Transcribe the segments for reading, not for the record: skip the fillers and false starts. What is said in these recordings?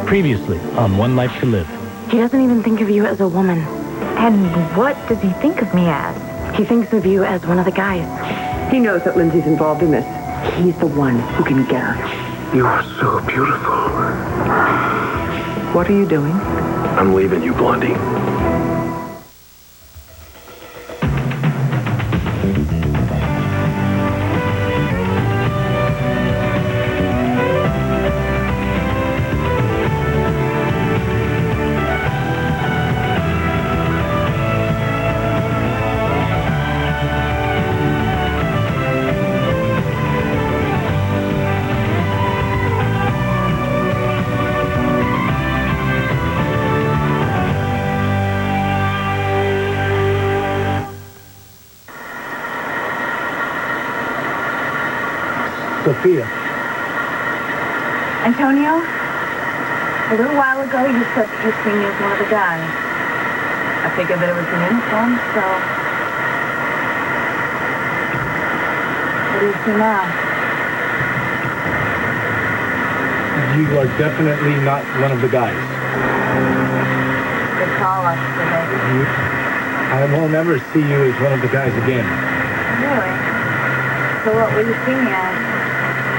Previously on One Life to Live. He doesn't even think of you as a woman. And what does he think of me as? He thinks of you as one of the guys. He knows that Lindsay's involved in this. He's the one who can get her. You are so beautiful. What are you doing? I'm leaving you, Blondie. Sophia. Antonio, a little while ago you said that you seen me as one of the guys. I figured that it was an uniform, so... What do you see now? You are definitely not one of the guys. Good call, Officer Baby. I won't ever see you as one of the guys again. Really? So what will you see me as?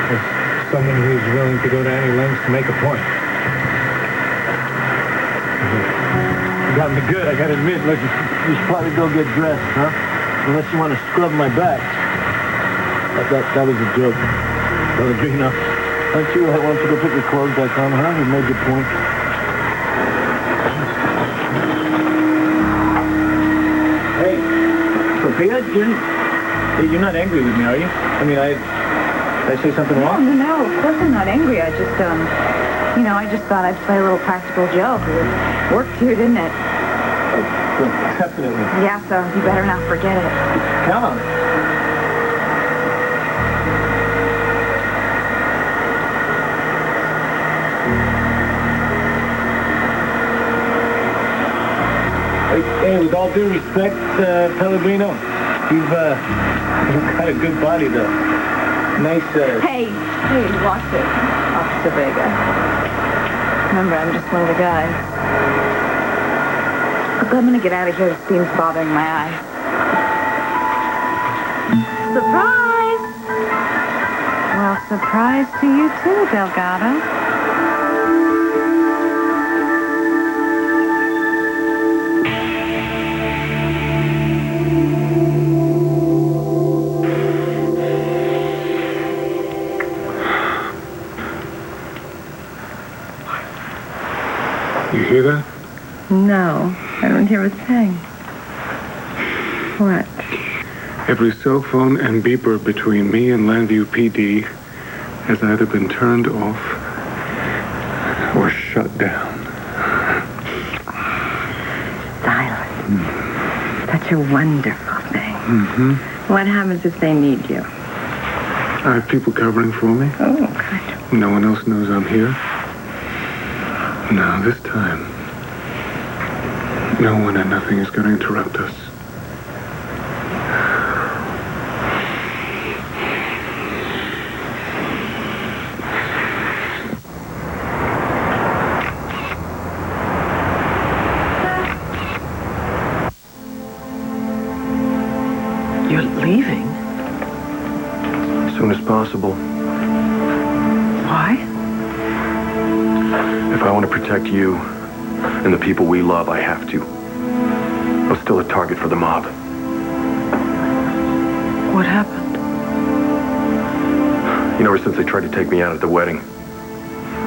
As someone who's willing to go to any lengths to make a point. You got me good, I gotta admit. Look, you should probably go get dressed, huh? Unless you want to scrub my back. That was a joke. Brother Gina, don't you want to go put your clothes back on, huh? You made your point. Hey, Sophia, you're not angry with me, are you? I mean, did I say something wrong? No, of course I'm not angry. I just, I just thought I'd play a little practical joke. It worked here, didn't it? Definitely. Yeah, so you better not forget it. Come on. Hey, with all due respect, Pellegrino, you've got a good body, though. Nice, Hey, watch it, Officer Vega. Remember, I'm just one of the guys. Look, I'm gonna get out of here. This steam's bothering my eyes. Surprise! Well, surprise to you too, Delgado. You hear that? No, I don't hear a thing. What? Every cell phone and beeper between me and Landview PD has either been turned off or shut down. Silence. Such a wonderful thing. Mm-hmm. What happens if they need you? I have people covering for me. Oh, good. No one else knows I'm here. No, this time, no one and nothing is going to interrupt us. You're leaving? As soon as possible. Why? If I want to protect you and the people we love, I have to. I'm still a target for the mob. What happened? You know, ever since they tried to take me out at the wedding,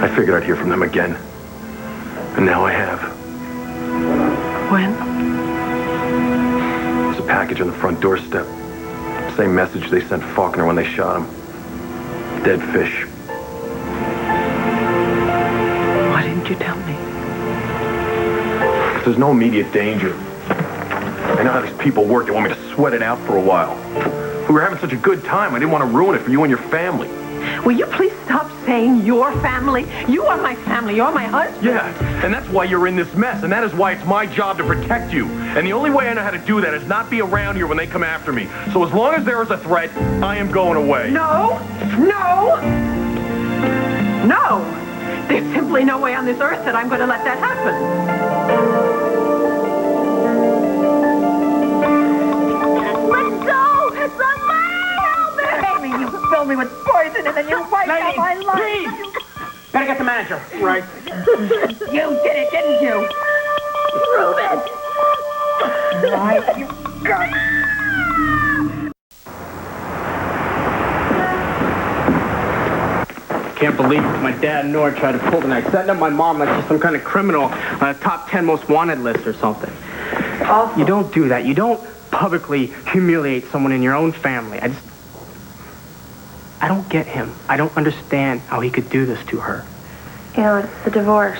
I figured I'd hear from them again. And now I have. When? There's a package on the front doorstep. Same message they sent Faulkner when they shot him. Dead fish. Why didn't you tell me? There's no immediate danger. I know how these people work. They want me to sweat it out for a while. We were having such a good time. I didn't want to ruin it for you and your family. Will you please stop saying your family? You are my family. You're my husband. Yeah, and that's why you're in this mess, and that is why it's my job to protect you. And the only way I know how to do that is not be around here when they come after me. So as long as there is a threat, I am going away. No! No! No! There's simply no way on this earth that I'm going to let that happen. Let go! It's on my helmet! Amy, you filled me with poison and then you wiped out my life. Please! Better get the manager. Right. You did it, didn't you? Prove it! Right, you got Can't believe my dad and Nora tried to pull tonight, setting up my mom like she's some kind of criminal on a top 10 most wanted list or something. awful. You don't do that. You don't publicly humiliate someone in your own family. I don't get him. I don't understand how he could do this to her. You know, it's the divorce.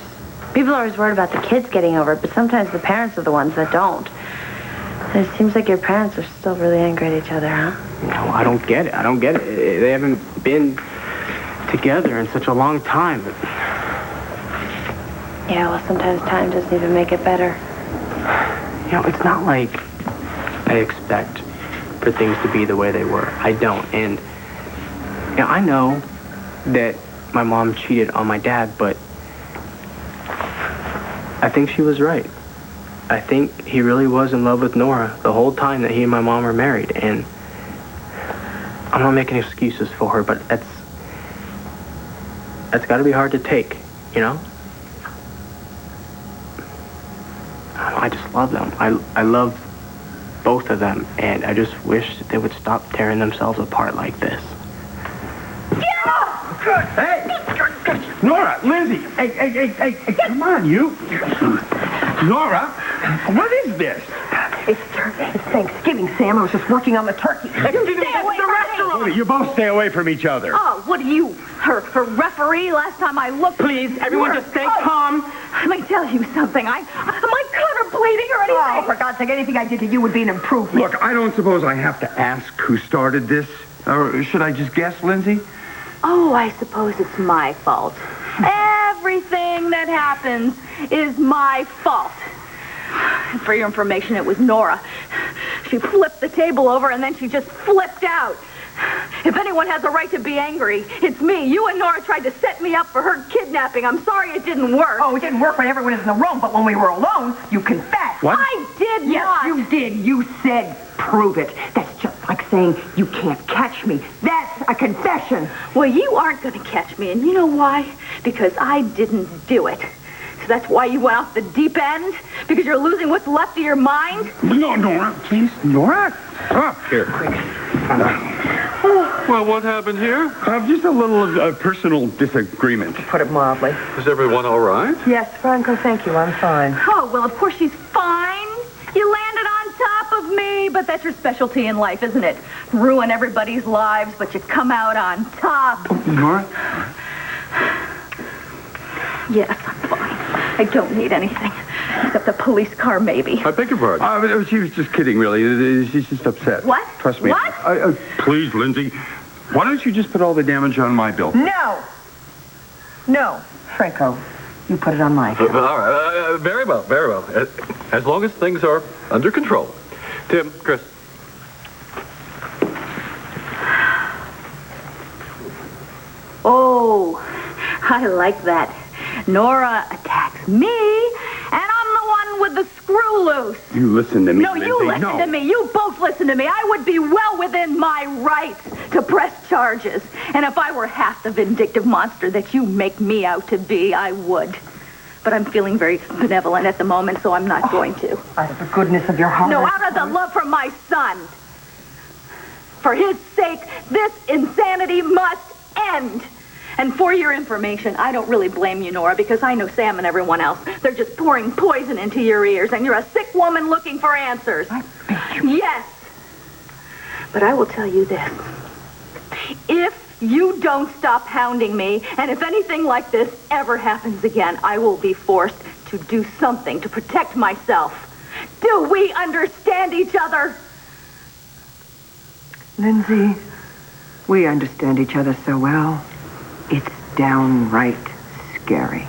People are always worried about the kids getting over it, but sometimes the parents are the ones that don't. And it seems like your parents are still really angry at each other, huh? No, I don't get it. I don't get it. They haven't been together in such a long time. Yeah, well, sometimes time doesn't even make it better. You know, it's not like I expect for things to be the way they were. I don't. And, you know, I know that my mom cheated on my dad, but I think she was right. I think he really was in love with Nora the whole time that he and my mom were married. And I'm not making excuses for her, but that's got to be hard to take, you know? I just love them. I love both of them, and I just wish that they would stop tearing themselves apart like this. Hey! Nora, Lindsay, hey, come on, you. Nora, what is this? It's Thanksgiving, Sam. I was just working on the turkey. Stay away the restaurant. from me. You both stay away from each other. Oh, what are you, her referee? Last time I looked... Please, everyone just stay calm. Let me tell you something. Am I cut or bleeding or anything? Oh, for God's sake, anything I did to you would be an improvement. Look, I don't suppose I have to ask who started this. Or should I just guess, Lindsay? Oh, I suppose it's my fault. Everything that happens is my fault. For your information, it was Nora. She flipped the table over and then she just flipped out. If anyone has a right to be angry, it's me. You and Nora tried to set me up for her kidnapping. I'm sorry it didn't work. Oh, it didn't work when everyone is in the room, but when we were alone, you confessed. What? I did Yes, not. you did. You said, prove it. That's just like saying, you can't catch me. That's a confession. Well, you aren't going to catch me, and you know why? Because I didn't do it. So that's why you went off the deep end? Because you're losing what's left of your mind? No, Nora, please. Nora? Oh, here, quick. Well, what happened here? Just a little personal disagreement. Put it mildly. Is everyone all right? Yes, Franco, thank you. I'm fine. Oh, well, of course she's fine. You landed on top of me, but that's your specialty in life, isn't it? Ruin everybody's lives, but you come out on top. Nora? Yes, I'm fine. I don't need anything, except a police car, maybe. I beg your pardon. She was just kidding, really. She's just upset. What? Trust me. What? Please, Lindsay, why don't you just put all the damage on my bill? No, Franco, you put it on my account. All right. Very well, very well. As long as things are under control. Tim, Chris. Oh, I like that. Nora attacks me, and I'm the one with the screw loose. You listen to me, No, Lindsay. you listen to me. You both listen to me. I would be well within my rights to press charges. And if I were half the vindictive monster that you make me out to be, I would. But I'm feeling very benevolent at the moment, so I'm not going to. Out of the goodness of your heart. No, out of the love for my son. For his sake, this insanity must end. And for your information, I don't really blame you, Nora, because I know Sam and everyone else. They're just pouring poison into your ears, and you're a sick woman looking for answers. Yes. But I will tell you this. If you don't stop hounding me, and if anything like this ever happens again, I will be forced to do something to protect myself. Do we understand each other? Lindsay, we understand each other so well. It's downright scary.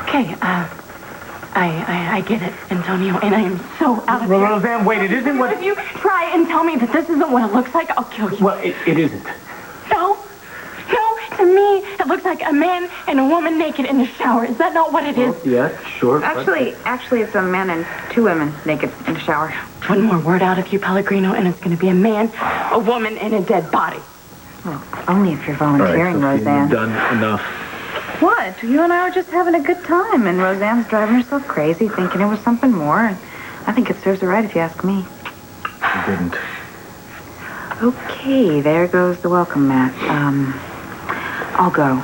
Okay, I get it, Antonio, and I am so out of here. Roseanne, wait, it isn't what... If you try and tell me that this isn't what it looks like, I'll kill you. Well, it isn't. No, to me, it looks like a man and a woman naked in the shower. Is that not what it is? Yeah, sure. Actually, it's a man and two women naked in the shower. One more word out of you, Pellegrino, and it's going to be a man, a woman, and a dead body. Well, only if you're volunteering, Roseanne. Done enough. What? You and I were just having a good time, and Roseanne's driving herself crazy, thinking it was something more. And I think it serves her right if you ask me. You didn't. Okay, there goes the welcome mat. I'll go.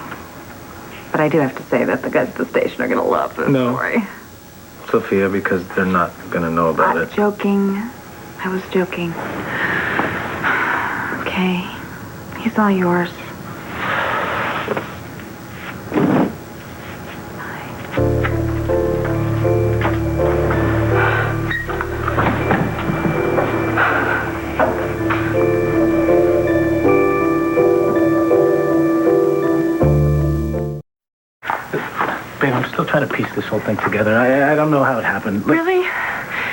But I do have to say that the guys at the station are going to love this story. Sophia, because they're not going to know about it. Joking. I was joking. Okay. He's all yours. Babe, I'm still trying to piece this whole thing together. I don't know how it happened. Really?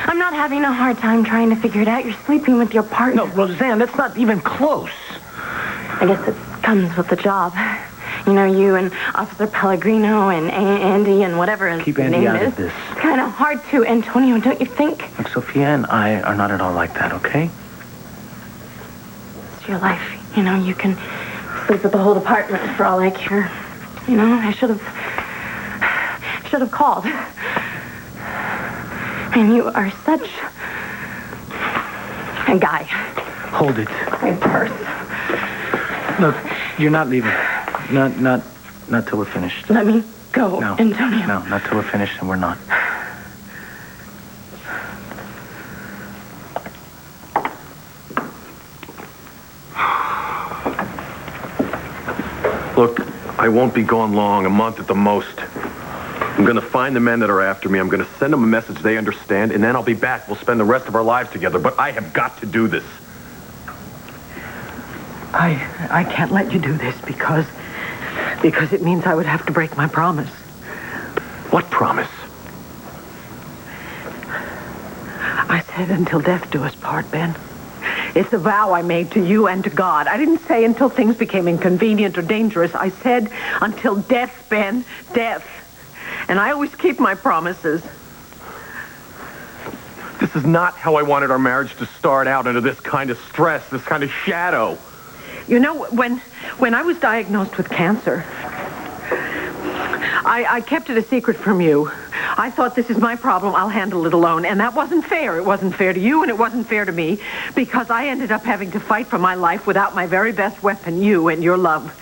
I'm not having a hard time trying to figure it out. You're sleeping with your partner. No, Roseanne, that's not even close. I guess it comes with the job. You know, you and Officer Pellegrino and Andy and whatever his Keep Andy name out is. of this. It's kind of hard to, Antonio, don't you think? Look, Sophia and I are not at all like that, okay? It's your life. You know, you can sleep with the whole department for all I care. You know, I should have called. And you are such a guy. Hold it. My purse. Look, you're not leaving. Not till we're finished. Let me go, No. Antonio. No, not till we're finished, and we're not. Look, I won't be gone long, a month at the most. I'm going to find the men that are after me. I'm going to send them a message they understand, and then I'll be back. We'll spend the rest of our lives together, but I have got to do this. I can't let you do this because it means I would have to break my promise. What promise? I said until death do us part, Ben. It's a vow I made to you and to God. I didn't say until things became inconvenient or dangerous. I said until death, Ben, death. And I always keep my promises. This is not how I wanted our marriage to start out, under this kind of stress, this kind of shadow. You know, when I was diagnosed with cancer, I kept it a secret from you. I thought, this is my problem, I'll handle it alone. And that wasn't fair. It wasn't fair to you, and it wasn't fair to me, because I ended up having to fight for my life without my very best weapon, you and your love.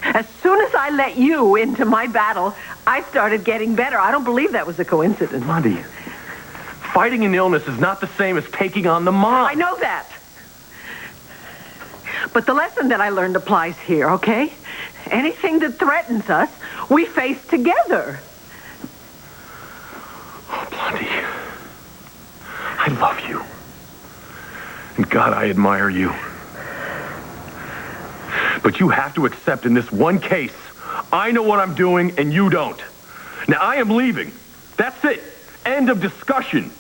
As soon as I let you into my battle, I started getting better. I don't believe that was a coincidence. Monty, fighting an illness is not the same as taking on the mob. I know that. But the lesson that I learned applies here, okay? Anything that threatens us, we face together. Oh, Blondie, I love you. And God, I admire you. But you have to accept in this one case, I know what I'm doing and you don't. Now, I am leaving. That's it. End of discussion.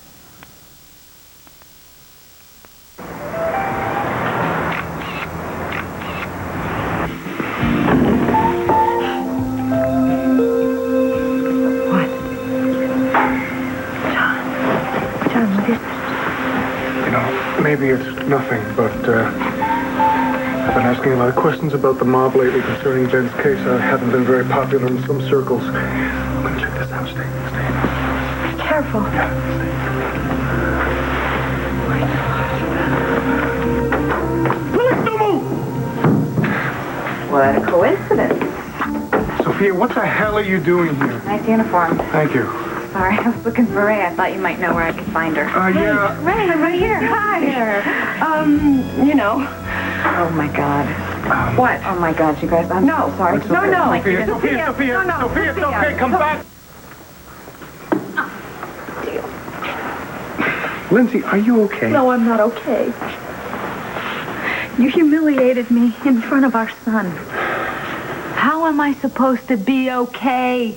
Maybe it's nothing, but I've been asking a lot of questions about the mob lately concerning Ben's case. I haven't been very popular in some circles. I'm going to check this out. Stay. Be careful. Police, don't move! What a coincidence. Sophia, what the hell are you doing here? Nice uniform. Thank you. Sorry, I was looking for Ray. I thought you might know where I could find her. Yeah. Ray, I'm right here. Hi. You know. Oh, my God. What? Oh, my God, you guys. I'm so sorry. It's okay. No. Sophia, Sophia, it's okay. Come back. Lindsay, are you okay? No, I'm not okay. You humiliated me in front of our son. How am I supposed to be okay?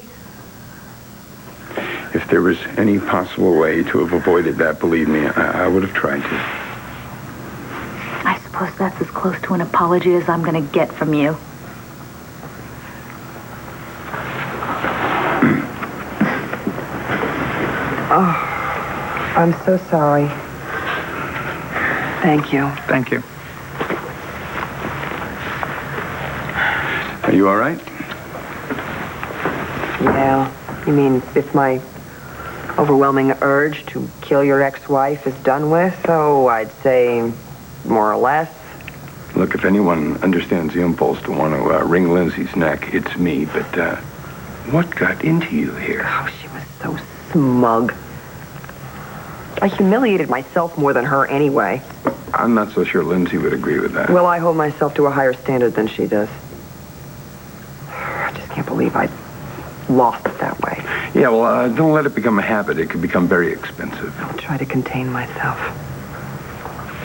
If there was any possible way to have avoided that, believe me, I would have tried to. I suppose that's as close to an apology as I'm going to get from you. Oh, I'm so sorry. Thank you. Thank you. Are you all right? Yeah. You mean if my overwhelming urge to kill your ex-wife is done with? So I'd say more or less. Look, if anyone understands the impulse to want to wring Lindsay's neck, it's me. But what got into you here? Oh, she was so smug. I humiliated myself more than her anyway. I'm not so sure Lindsay would agree with that. Well, I hold myself to a higher standard than she does. I just can't believe I lost it that way. Yeah, well, don't let it become a habit. It could become very expensive. I'll try to contain myself.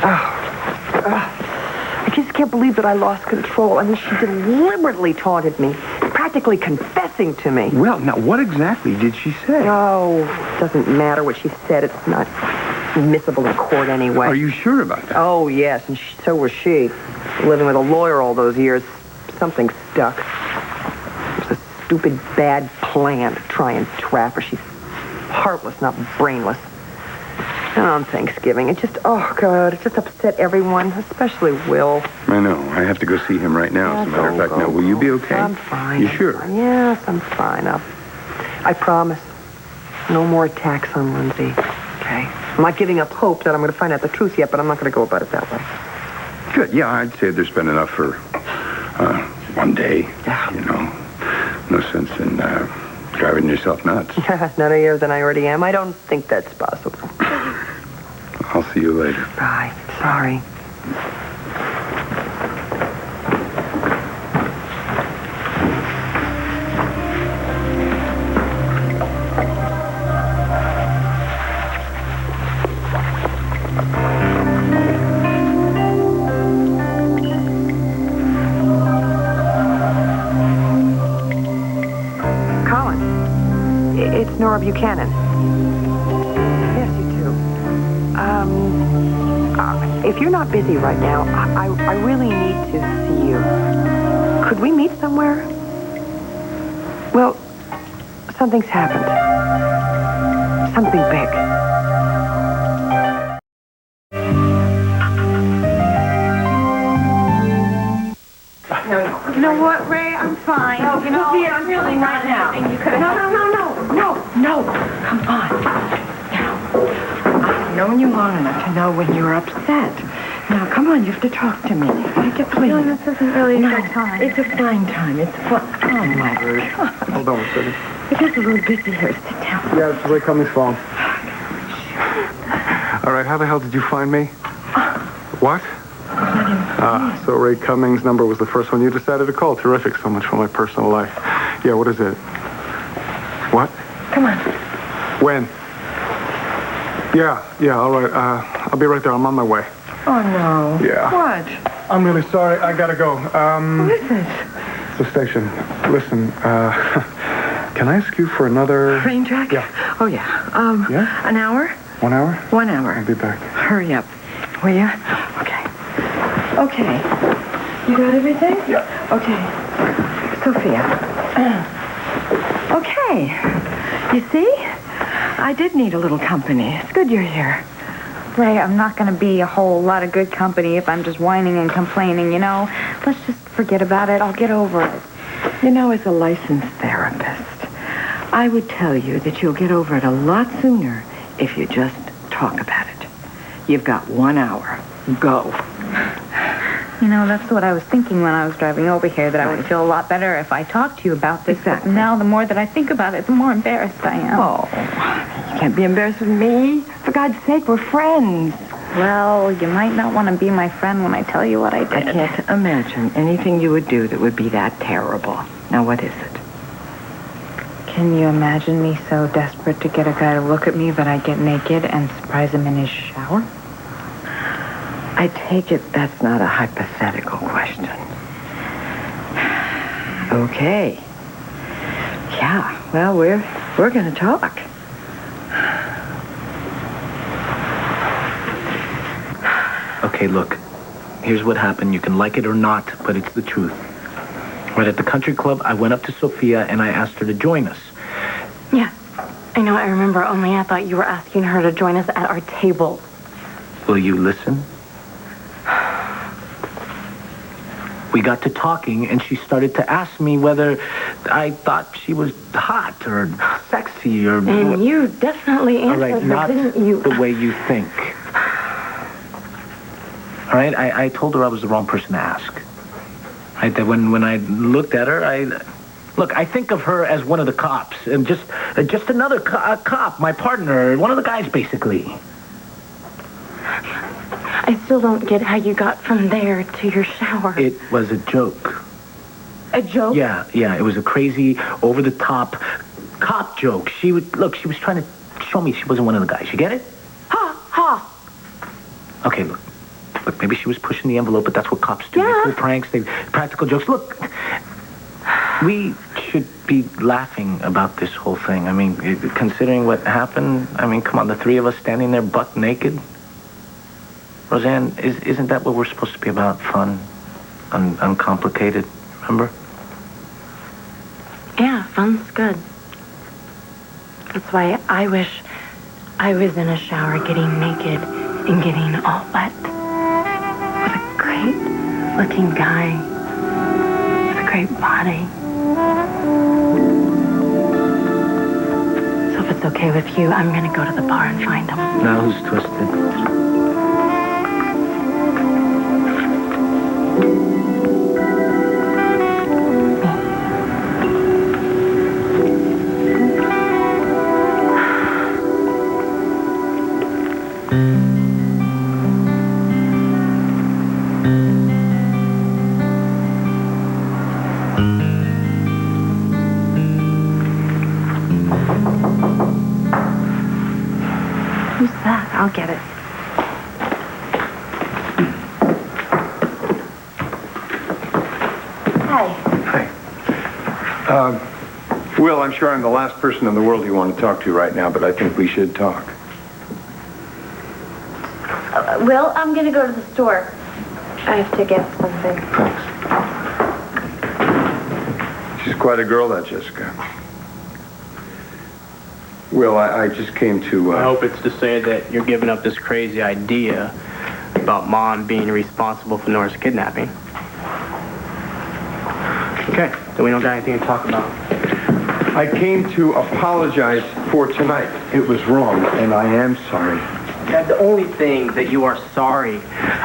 I just can't believe that I lost control. I mean, she deliberately taunted me, practically confessing to me. Well, now, what exactly did she say? Oh, it doesn't matter what she said. It's not admissible in court anyway. Are you sure about that? Oh, yes, and so was she. Living with a lawyer all those years, something stuck. It was a stupid, bad plan to try and trap her. She's heartless, not brainless. And on Thanksgiving, it just, oh, God, it just upset everyone, especially Will. I know. I have to go see him right now, as a matter of fact. Now, will you be okay? I'm fine. You sure? Yes, I'm fine. I promise. No more attacks on Lindsay. Okay? I'm not giving up hope that I'm going to find out the truth yet, but I'm not going to go about it that way. Good. Yeah, I'd say there's been enough for one day. Yeah. You know, no sense in driving yourself nuts. None of you than I already am. I don't think that's possible. I'll see you later. Bye. Sorry. Colin, it's Nora Buchanan. Yes, you too. If you're not busy right now, I really need to see you. Could we meet somewhere? Well, something's happened. Something big. You know what, Ray? I'm fine. No, you know, Sophia, I'm really right now. No. Come on. Now, I've known you long enough to know when you're upset. Now, come on, you have to talk to me. Take it, please. No, this isn't really a good time. It's a fine time. It's fun. Oh, my word. Hold on a second. It is a little busy here. Sit down. Yeah, it's Ray Cummings' phone. All right, how the hell did you find me? What? So Ray Cummings' number was the first one you decided to call. Terrific. So much for my personal life. Yeah, what is it? What? Come on. When? Yeah, all right. I'll be right there. I'm on my way. Oh, no. Yeah. What? I'm really sorry. I gotta go. What is it? The station. Listen, can I ask you for another... Train track? Yeah. Oh, yeah. Yeah? An hour? 1 hour? 1 hour. I'll be back. Hurry up. Will you? Okay. Okay. You got everything? Yeah. Okay. Sophia. Okay. You see? I did need a little company. It's good you're here. Ray, I'm not going to be a whole lot of good company if I'm just whining and complaining, you know? Let's just forget about it. I'll get over it. You know, as a licensed therapist, I would tell you that you'll get over it a lot sooner if you just talk about it. You've got 1 hour. Go. You know, that's what I was thinking when I was driving over here, that I would feel a lot better if I talked to you about this. Exactly. But now, the more that I think about it, the more embarrassed I am. Oh, you can't be embarrassed with me. For God's sake, we're friends. Well, you might not want to be my friend when I tell you what I did. I can't imagine anything you would do that would be that terrible. Now, what is it? Can you imagine me so desperate to get a guy to look at me that I get naked and surprise him in his shower? I take it that's not a hypothetical question. Okay. Yeah, well, we're going to talk. Okay, look. Here's what happened. You can like it or not, but it's the truth. Right at the country club, I went up to Sophia and I asked her to join us. Yeah, I know, I remember, only I thought you were asking her to join us at our table. Will you listen? We got to talking and she started to ask me whether I thought she was hot or sexy or... And you definitely answered All right, her, not didn't you? the way you think. All right, I told her I was the wrong person to ask. Right, that when I looked at her, I think of her as one of the cops, and just another cop, my partner, one of the guys, basically. I still don't get how you got from there to your shower. It was a joke. A joke? Yeah, it was a crazy, over-the-top cop joke. She was trying to show me she wasn't one of the guys. You get it? Ha! Okay, look, maybe she was pushing the envelope, but that's what cops do. Yeah. They pull pranks, they practical jokes. Look, we should be laughing about this whole thing. I mean, considering what happened, I mean, come on, the three of us standing there buck naked. Roseanne, isn't that what we're supposed to be about? Fun, uncomplicated, remember? Yeah, fun's good. That's why I wish I was in a shower getting naked and getting all wet. With a great-looking guy. With a great body. So if it's okay with you, I'm gonna go to the bar and find him. Now who's twisted? Who's that? I'll get it. Will, I'm sure I'm the last person in the world you want to talk to right now, but I think we should talk. Will, I'm gonna go to the store. I have to get something. Thanks. She's quite a girl, that Jessica. Will, I just came to... I hope it's to say that you're giving up this crazy idea about Mom being responsible for Nora's kidnapping. Okay, so we don't got anything to talk about. I came to apologize for tonight. It was wrong, and I am sorry. Dad, the only thing that you are sorry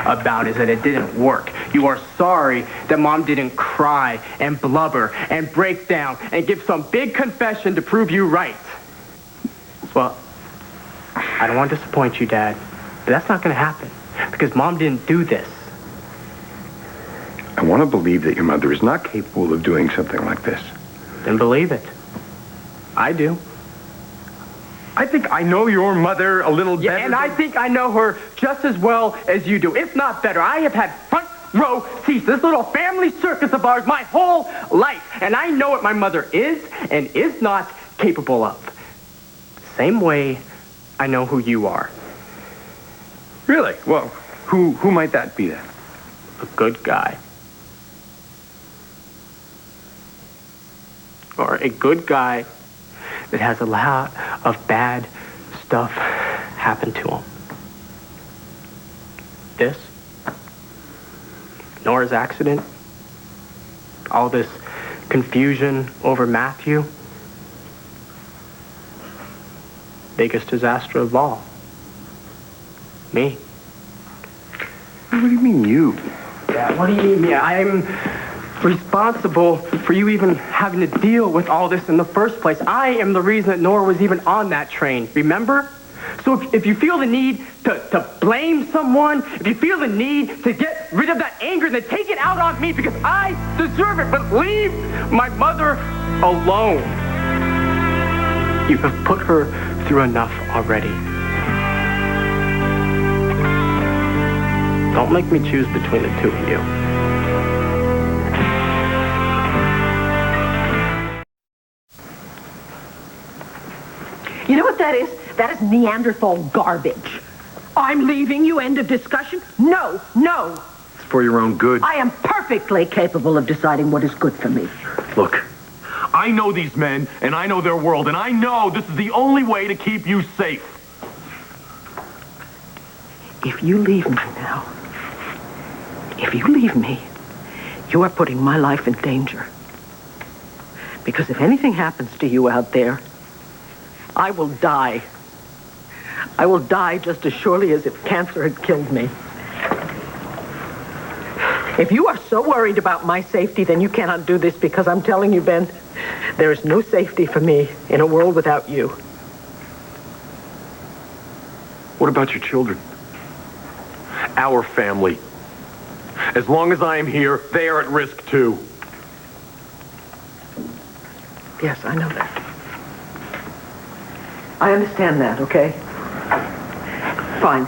about is that it didn't work. You are sorry that Mom didn't cry and blubber and break down and give some big confession to prove you right. Well, I don't want to disappoint you, Dad, but that's not going to happen because Mom didn't do this. I want to believe that your mother is not capable of doing something like this. Then believe it. I do. I think I know your mother a little better. Yeah, and I think I know her just as well as you do, if not better. I have had front row seats, this little family circus of ours, my whole life. And I know what my mother is and is not capable of. Same way I know who you are. Really? Well, who might that be then? A good guy. Or a good guy that has a lot of bad stuff happen to him. This, Nora's accident, all this confusion over Matthew, biggest disaster of all. Me. What do you mean, you? Yeah, what do you mean? Yeah, I'm responsible for you even having to deal with all this in the first place. I am the reason that Nora was even on that train, remember? So if you feel the need to blame someone, if you feel the need to get rid of that anger, then take it out on me because I deserve it. But leave my mother alone. You have put her through enough already. Don't make me choose between the two of you. You know what that is? That is Neanderthal garbage. I'm leaving you. End of discussion. No, no. It's for your own good. I am perfectly capable of deciding what is good for me. Look, I know these men, and I know their world, and I know this is the only way to keep you safe. If you leave me now, if you leave me, you are putting my life in danger. Because if anything happens to you out there, I will die. I will die just as surely as if cancer had killed me. If you are so worried about my safety, then you cannot do this, because I'm telling you, Ben, there is no safety for me in a world without you. What about your children? Our family. As long as I am here, they are at risk too. Yes, I know that. I understand that, okay? Fine.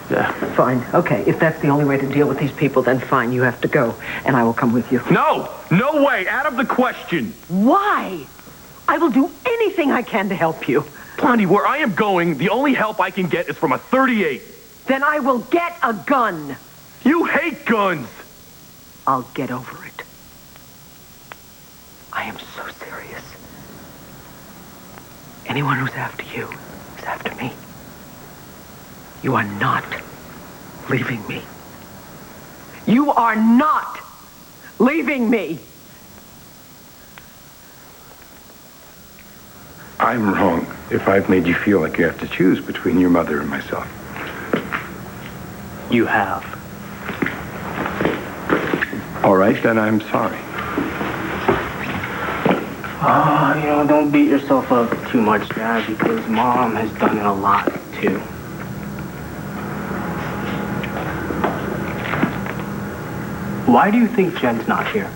Yeah. Fine. Okay, if that's the only way to deal with these people, then fine, you have to go, and I will come with you. No way, out of the question. Why? I will do anything I can to help you. Blondie, where I am going, the only help I can get is from a .38. Then I will get a gun. You hate guns. I'll get over it. I am so serious. Anyone who's after you is after me. You are not leaving me. You are not leaving me. I'm wrong if I've made you feel like you have to choose between your mother and myself. You have. All right, then I'm sorry. Don't beat yourself up too much, Dad, because Mom has done it a lot, too. Why do you think Jen's not here?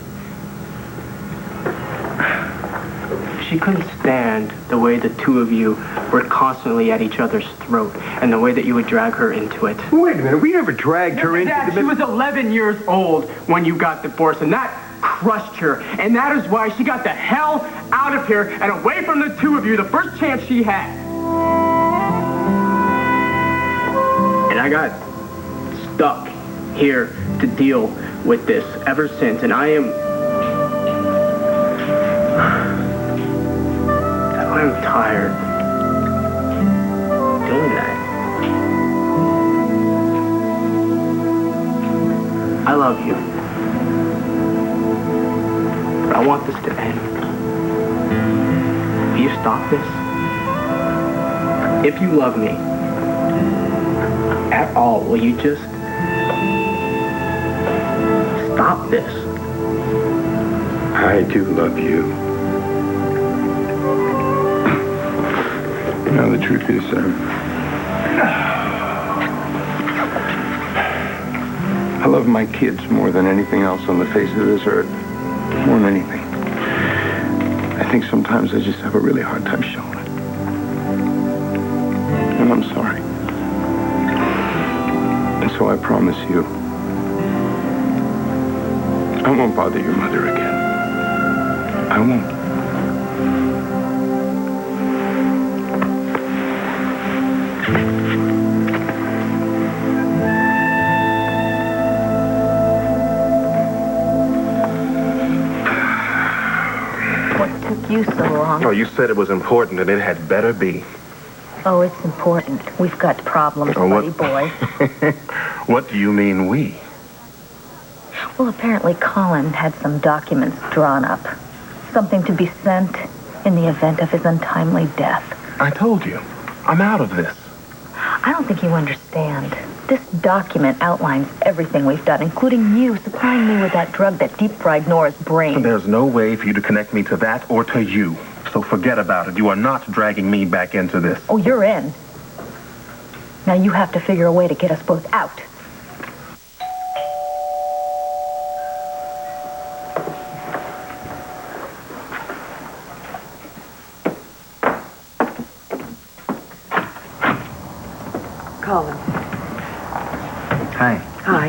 She couldn't stand the way the two of you were constantly at each other's throat, and the way that you would drag her into it. Wait a minute, we never dragged her into Dad, the... she was 11 years old when you got divorced, and that crushed her. And that is why she got the hell out of here and away from the two of you the first chance she had. And I got stuck here to deal with this ever since, and I am tired doing that. I love you. But I want this to end. Will you stop this? If you love me at all, will you just stop this? I do love you. The truth is, I love my kids more than anything else on the face of this earth. More than anything. I think sometimes I just have a really hard time showing it. And I'm sorry. And so I promise you, I won't bother your mother again. I won't. You so long. Oh, you said it was important, and it had better be. Oh, it's important. We've got problems, buddy boy. What do you mean, we? Well, apparently Colin had some documents drawn up. Something to be sent in the event of his untimely death. I told you. I'm out of this. I don't think you understand. This document outlines everything we've done, including you supplying me with that drug that deep-fried Nora's brain. There's no way for you to connect me to that or to you. So forget about it. You are not dragging me back into this. Oh, you're in. Now you have to figure a way to get us both out. Colin. Hi. Hi.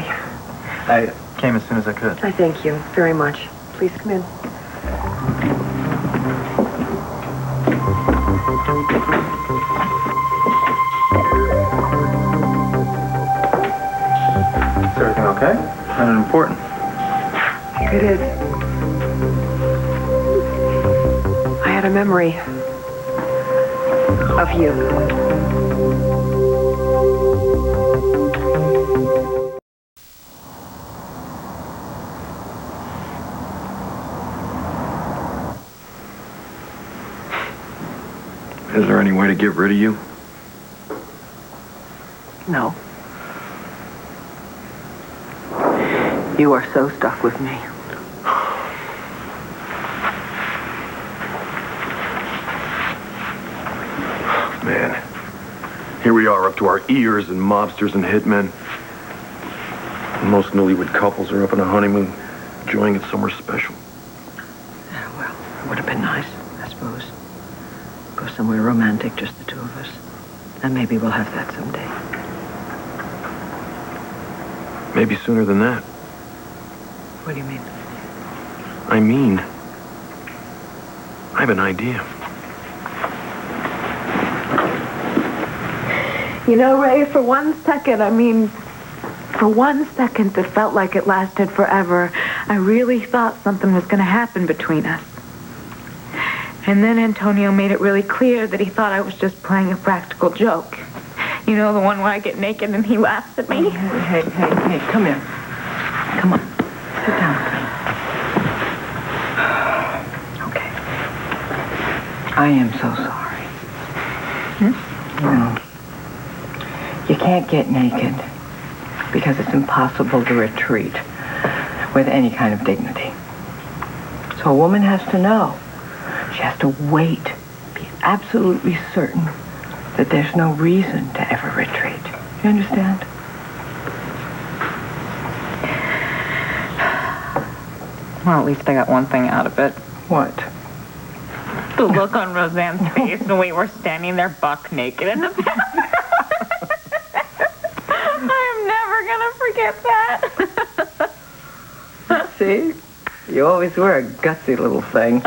I came as soon as I could. I thank you very much. Please come in. memory of you. Is there any way to get rid of you? No. You are so stuck with me. Man, here we are up to our ears in mobsters and hitmen. And most newlywed couples are up on a honeymoon, enjoying it somewhere special. Yeah, well, it would have been nice, I suppose. Go somewhere romantic, just the two of us. And maybe we'll have that someday. Maybe sooner than that. What do you mean? I mean, I have an idea. You know, Ray, for one second, it felt like it lasted forever. I really thought something was going to happen between us. And then Antonio made it really clear that he thought I was just playing a practical joke. You know, the one where I get naked and he laughs at me? Hey, come here. Come on. Sit down with me. Okay. I am so sorry. No. You can't get naked because it's impossible to retreat with any kind of dignity. So a woman has to know. She has to wait, be absolutely certain that there's no reason to ever retreat. You understand? Well, at least I got one thing out of it. What? The look on Roseanne's face when we were standing there buck naked in the bathroom. I'm never gonna forget that. See? You always were a gutsy little thing.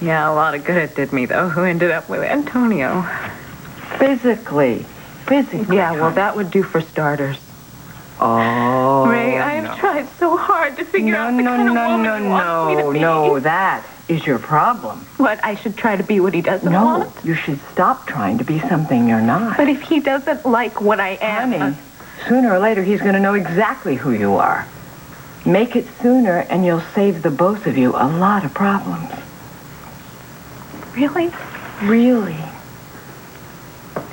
Yeah, a lot of good it did me, though. Who ended up with Antonio? Physically. Yeah, well, that would do for starters. Oh, Ray, I have tried so hard to figure out the kind of woman he wants me to be. No, that is your problem. What, I should try to be what he doesn't want? No, you should stop trying to be something you're not. But if he doesn't like what I am... Honey, sooner or later he's going to know exactly who you are. Make it sooner and you'll save the both of you a lot of problems. Really? Really.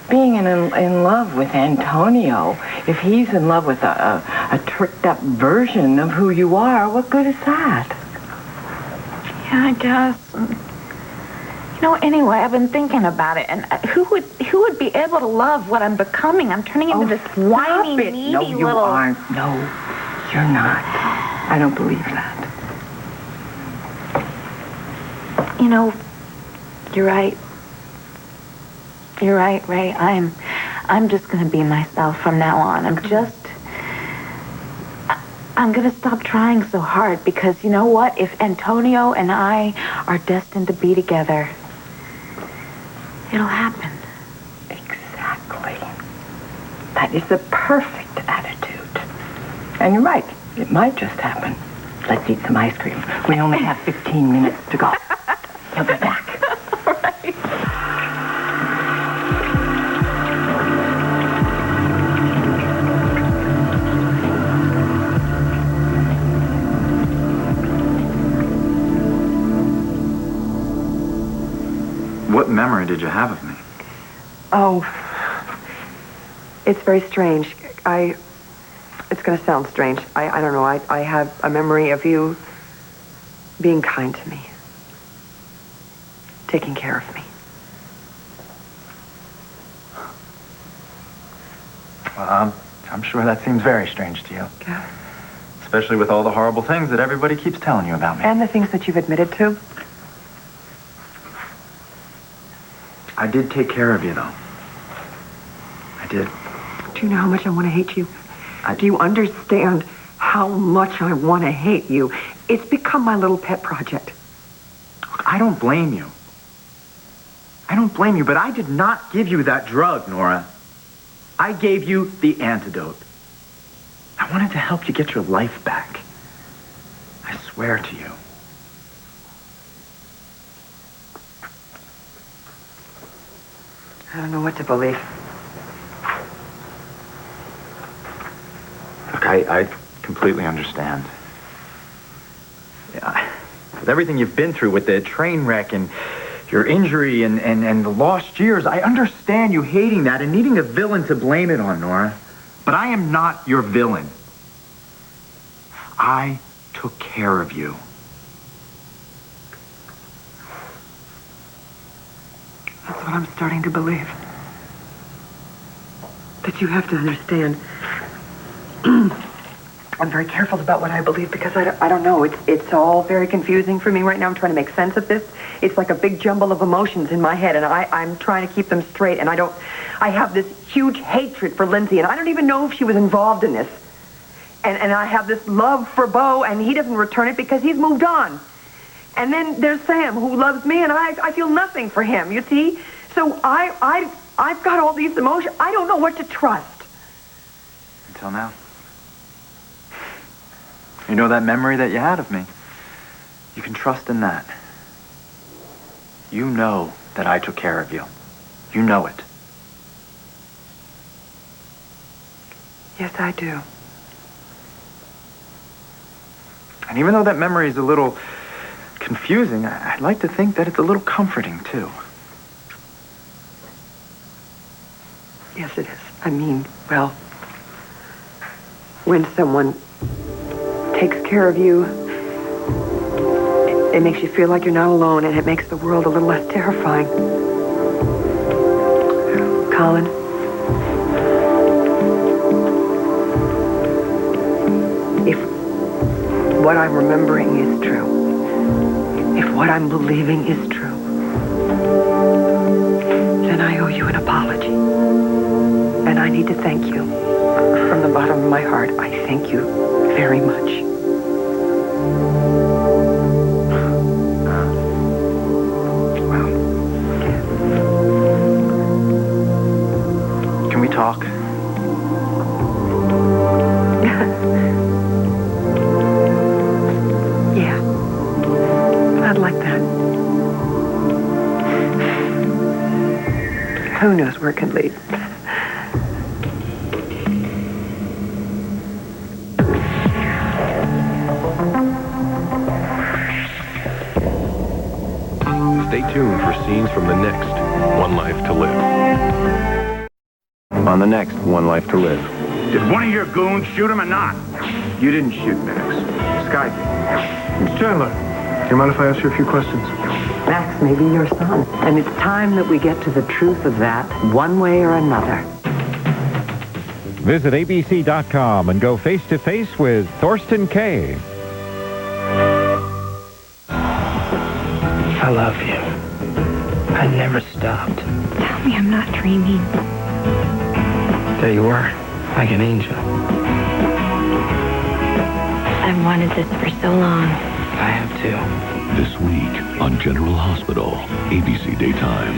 Being in love with Antonio, if he's in love with a tricked up version of who you are, what good is that? Yeah, I guess. You know, anyway, I've been thinking about it, and who would be able to love what I'm becoming? I'm turning into this whiny, needy No, you little... aren't. No, you're not. I don't believe that. You know, you're right. You're right, Ray. I'm just going to be myself from now on. I'm going to stop trying so hard because you know what? If Antonio and I are destined to be together, it'll happen. Exactly. That is the perfect attitude. And you're right. It might just happen. Let's eat some ice cream. We only have 15 minutes to go. He'll be back. Right. What memory did you have of me? Oh, it's very strange. It's going to sound strange. I don't know. I have a memory of you being kind to me. Taking care of me. Well, I'm sure that seems very strange to you. Yeah. Especially with all the horrible things that everybody keeps telling you about me. And the things that you've admitted to. I did take care of you, though. I did. Do you know how much I want to hate you? Do you understand how much I want to hate you? It's become my little pet project. Look, I don't blame you. I don't blame you, but I did not give you that drug, Nora. I gave you the antidote. I wanted to help you get your life back. I swear to you. I don't know what to believe. Look, I completely understand. Yeah, with everything you've been through, with the train wreck and your injury and the lost years, I understand you hating that and needing a villain to blame it on, Nora. But I am not your villain. I took care of you. That's what I'm starting to believe. But you have to understand, I'm very careful about what I believe because I don't know. It's all very confusing for me right now. I'm trying to make sense of this. It's like a big jumble of emotions in my head, and I'm trying to keep them straight, and I have this huge hatred for Lindsay, and I don't even know if she was involved in this. And I have this love for Bo, and he doesn't return it because he's moved on. And then there's Sam, who loves me, and I feel nothing for him, you see? So I've got all these emotions. I don't know what to trust. Until now. You know that memory that you had of me? You can trust in that. You know that I took care of you. You know it. Yes, I do. And even though that memory is a little confusing, I'd like to think that it's a little comforting, too. Yes, it is. I mean, well, when someone takes care of you, it makes you feel like you're not alone, and it makes the world a little less terrifying. Colin? If what I'm remembering is true, if what I'm believing is true, then I owe you an apology. And I need to thank you. From the bottom of my heart, I thank you very much. Can we talk? Yeah. I'd like that. Who knows where it could lead? Stay tuned for scenes from the next One Life to Live. On the next One Life to Live. Did one of your goons shoot him or not? You didn't shoot Max. Sky did. Chandler, do you mind if I ask you a few questions? Max may be your son, and it's time that we get to the truth of that one way or another. Visit abc.com and go face-to-face with Thorsten Kaye. I love you. I never stopped. Tell me I'm not dreaming. There you were, like an angel. I've wanted this for so long. I have too. This week on General Hospital, ABC Daytime.